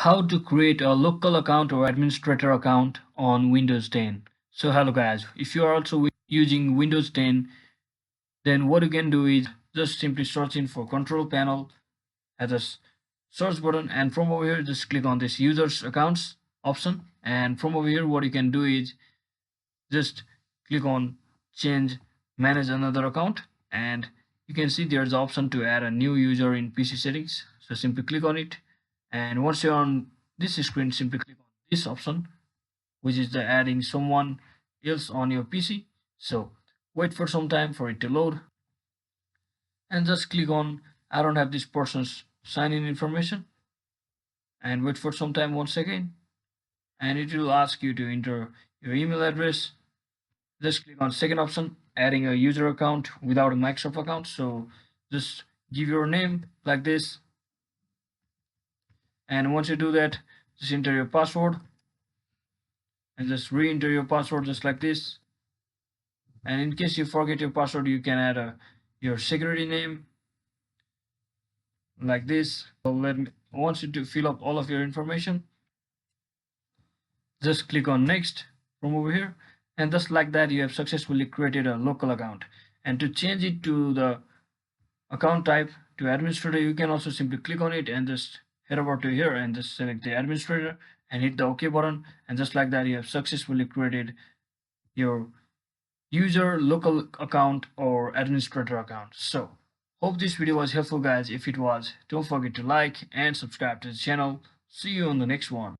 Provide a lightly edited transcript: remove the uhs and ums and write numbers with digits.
How to create a local account or administrator account on Windows 10. So hello guys, if you are also using Windows 10, then what you can do is just simply search in for control panel at the search button, and from over here just click on this users accounts option, and from over here what you can do is just click on change manage another account, and you can see there's the option to add a new user in PC settings. So simply click on it, and once you're on this screen simply click on this option, which is the adding someone else on your PC. So wait for some time for it to load, and just click on I don't have this person's sign in information, and wait for some time once again, and it will ask you to enter your email address. Just click on second option, adding a user account without a Microsoft account. So just give your name like this, and once you do that, just enter your password and just re-enter your password just like this. And in case you forget your password, you can add your security name like this. So once you to fill up all of your information, just click on next from over here, and just like that you have successfully created a local account. And to change it to the account type to administrator, you can also simply click on it and just head over to here and just select the administrator and hit the OK button, and just like that you have successfully created your user local account or administrator account. So hope this video was helpful guys. If it was, don't forget to like and subscribe to the channel. See you on the next one.